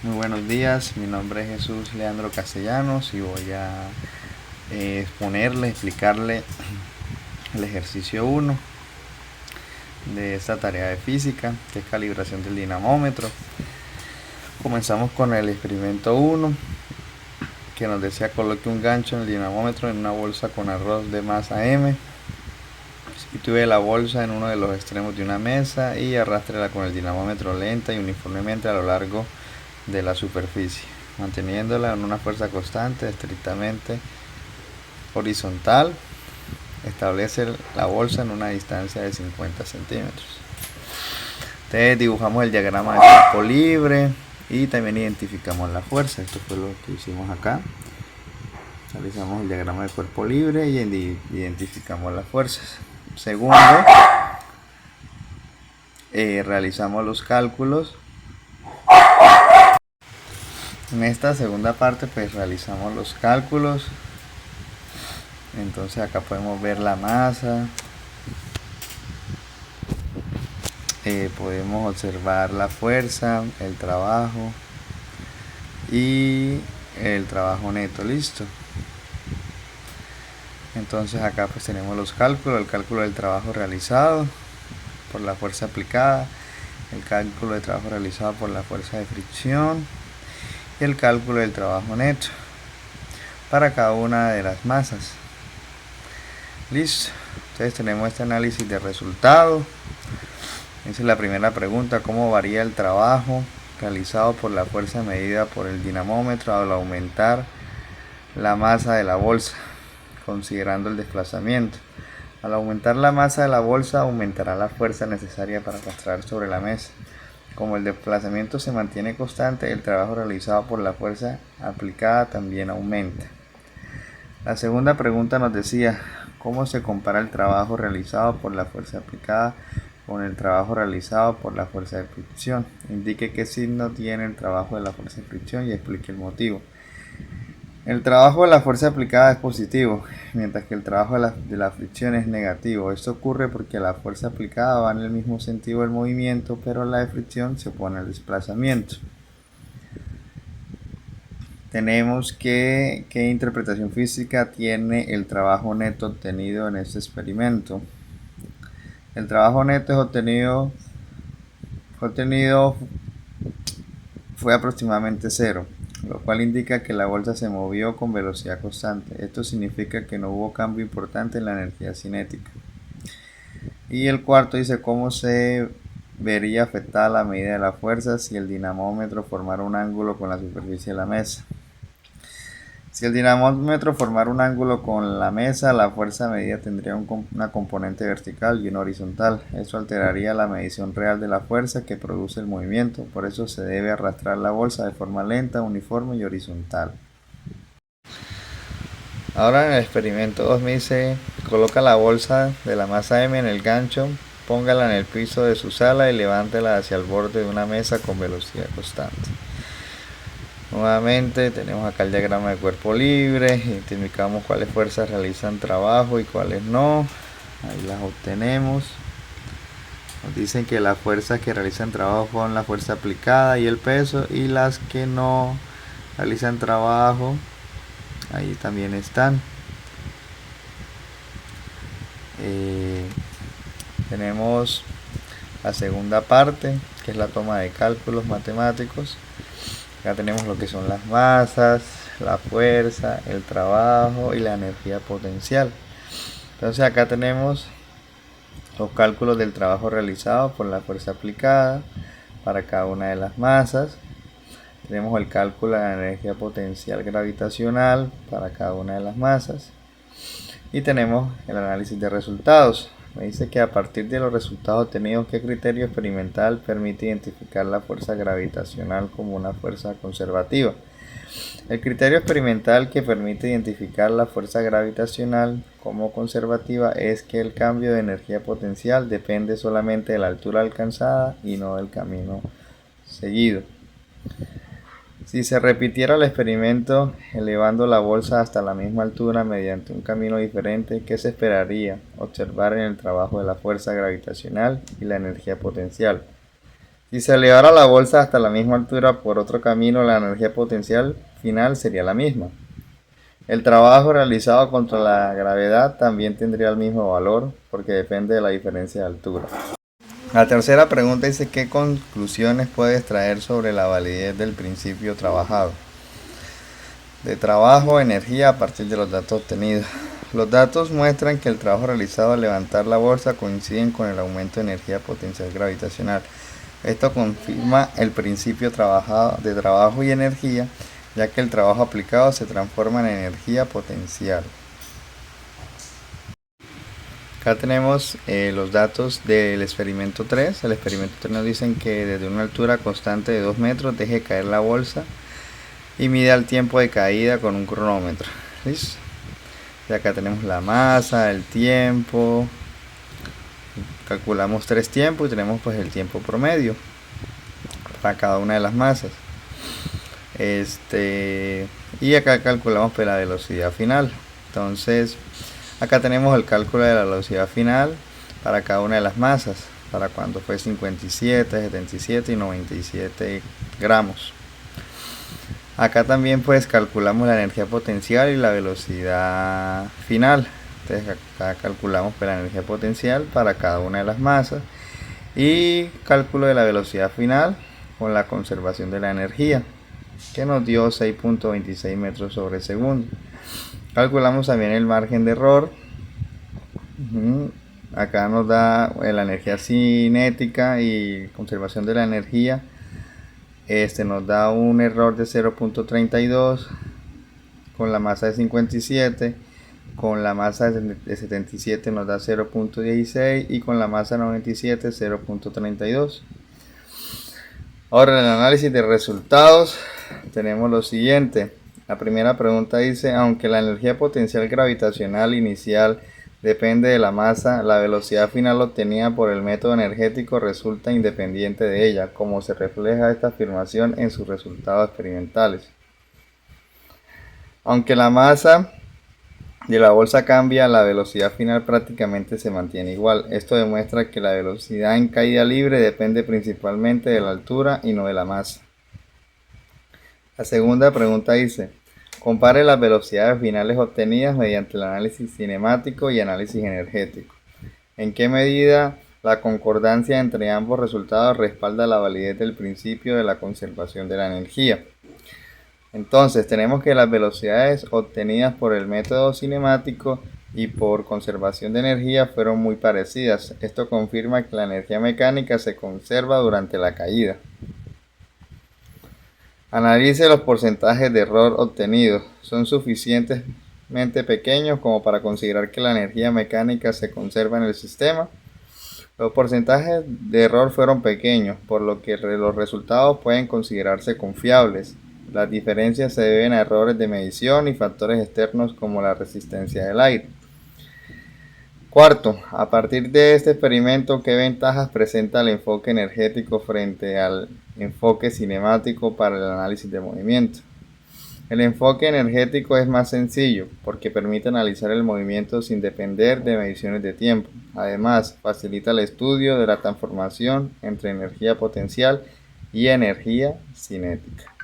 Muy buenos días, mi nombre es Jesús Leandro Castellanos y voy a explicarle el ejercicio 1 de esta tarea de física, que es calibración del dinamómetro. Comenzamos con el experimento 1, que nos decía coloque un gancho en el dinamómetro en una bolsa con arroz de masa M. Sitúe la bolsa en uno de los extremos de una mesa y arrástrela con el dinamómetro lenta y uniformemente a lo largo de la superficie, manteniéndola en una fuerza constante estrictamente horizontal. Establece la bolsa en una distancia de 50 centímetros. Entonces dibujamos el diagrama de cuerpo libre y también identificamos la fuerza. Esto fue lo que hicimos acá. Realizamos el diagrama de cuerpo libre y identificamos las fuerzas. Segundo, realizamos los cálculos. En esta segunda parte pues realizamos los cálculos. Entonces acá podemos ver la masa, podemos observar la fuerza, el trabajo y el trabajo neto. Listo. Entonces acá pues tenemos los cálculos, el cálculo del trabajo realizado por la fuerza aplicada, el cálculo de trabajo realizado por la fuerza de fricción y el cálculo del trabajo neto para cada una de las masas. Listo. Entonces tenemos este análisis de resultados. Esa es la primera pregunta: ¿cómo varía el trabajo realizado por la fuerza medida por el dinamómetro al aumentar la masa de la bolsa, considerando el desplazamiento? Al aumentar la masa de la bolsa, aumentará la fuerza necesaria para arrastrar sobre la mesa. Como el desplazamiento se mantiene constante, el trabajo realizado por la fuerza aplicada también aumenta. La segunda pregunta nos decía: ¿cómo se compara el trabajo realizado por la fuerza aplicada con el trabajo realizado por la fuerza de fricción? Indique qué signo tiene el trabajo de la fuerza de fricción y explique el motivo. El trabajo de la fuerza aplicada es positivo, mientras que el trabajo de la fricción es negativo. Esto ocurre porque la fuerza aplicada va en el mismo sentido del movimiento, pero la de fricción se opone al desplazamiento. Tenemos qué interpretación física tiene el trabajo neto obtenido en este experimento. El trabajo neto fue aproximadamente cero, lo cual indica que la bolsa se movió con velocidad constante. Esto significa que no hubo cambio importante en la energía cinética. Y el cuarto dice: ¿cómo se vería afectada la medida de la fuerza si el dinamómetro formara un ángulo con la superficie de la mesa? Si el dinamómetro formara un ángulo con la mesa, la fuerza medida tendría una componente vertical y una horizontal. Eso alteraría la medición real de la fuerza que produce el movimiento. Por eso se debe arrastrar la bolsa de forma lenta, uniforme y horizontal. Ahora en el experimento 2 me dice: coloca la bolsa de la masa M en el gancho, póngala en el piso de su sala y levántela hacia el borde de una mesa con velocidad constante. Nuevamente tenemos acá el diagrama de cuerpo libre, identificamos cuáles fuerzas realizan trabajo y cuáles no. Ahí las obtenemos. Nos dicen que las fuerzas que realizan trabajo son la fuerza aplicada y el peso, y las que no realizan trabajo, ahí también están. Tenemos la segunda parte, que es la toma de cálculos matemáticos. Acá tenemos lo que son las masas, la fuerza, el trabajo y la energía potencial. Entonces acá tenemos los cálculos del trabajo realizado por la fuerza aplicada para cada una de las masas. Tenemos el cálculo de la energía potencial gravitacional para cada una de las masas. Y tenemos el análisis de resultados. Me dice que a partir de los resultados obtenidos, ¿qué criterio experimental permite identificar la fuerza gravitacional como una fuerza conservativa? El criterio experimental que permite identificar la fuerza gravitacional como conservativa es que el cambio de energía potencial depende solamente de la altura alcanzada y no del camino seguido. Si se repitiera el experimento elevando la bolsa hasta la misma altura mediante un camino diferente, ¿qué se esperaría observar en el trabajo de la fuerza gravitacional y la energía potencial? Si se elevara la bolsa hasta la misma altura por otro camino, la energía potencial final sería la misma. El trabajo realizado contra la gravedad también tendría el mismo valor porque depende de la diferencia de altura. La tercera pregunta dice: ¿qué conclusiones puedes traer sobre la validez del principio trabajado? De trabajo, energía a partir de los datos obtenidos. Los datos muestran que el trabajo realizado al levantar la bolsa coinciden con el aumento de energía potencial gravitacional. Esto confirma el principio de trabajo y energía, ya que el trabajo aplicado se transforma en energía potencial. Acá tenemos los datos del experimento 3. El experimento 3 nos dicen que desde una altura constante de 2 metros deje caer la bolsa y mida el tiempo de caída con un cronómetro. ¿Listo? Y acá tenemos la masa, el tiempo. Calculamos 3 tiempos y tenemos pues el tiempo promedio para cada una de las masas. Y acá calculamos pues la velocidad final. Entonces acá tenemos el cálculo de la velocidad final para cada una de las masas, para cuando fue 57, 77 y 97 gramos. Acá también pues calculamos la energía potencial y la velocidad final. Entonces acá calculamos pues la energía potencial para cada una de las masas y cálculo de la velocidad final con la conservación de la energía, que nos dio 6.26 metros sobre segundo. Calculamos también el margen de error. Acá nos da la energía cinética y conservación de la energía. Nos da un error de 0.32 con la masa de 57, con la masa de 77 nos da 0.16 y con la masa de 97 0.32. Ahora en el análisis de resultados tenemos lo siguiente. La primera pregunta dice: aunque la energía potencial gravitacional inicial depende de la masa, la velocidad final obtenida por el método energético resulta independiente de ella, como se refleja esta afirmación en sus resultados experimentales. Aunque la masa de la bolsa cambia, la velocidad final prácticamente se mantiene igual. Esto demuestra que la velocidad en caída libre depende principalmente de la altura y no de la masa. La segunda pregunta dice: compare las velocidades finales obtenidas mediante el análisis cinemático y análisis energético. ¿En qué medida la concordancia entre ambos resultados respalda la validez del principio de la conservación de la energía? Entonces tenemos que las velocidades obtenidas por el método cinemático y por conservación de energía fueron muy parecidas. Esto confirma que la energía mecánica se conserva durante la caída. Analice los porcentajes de error obtenidos. Son suficientemente pequeños como para considerar que la energía mecánica se conserva en el sistema. Los porcentajes de error fueron pequeños, por lo que los resultados pueden considerarse confiables. Las diferencias se deben a errores de medición y factores externos como la resistencia del aire. Cuarto, a partir de este experimento, ¿qué ventajas presenta el enfoque energético frente al enfoque cinemático para el análisis de movimiento? El enfoque energético es más sencillo porque permite analizar el movimiento sin depender de mediciones de tiempo. Además, facilita el estudio de la transformación entre energía potencial y energía cinética.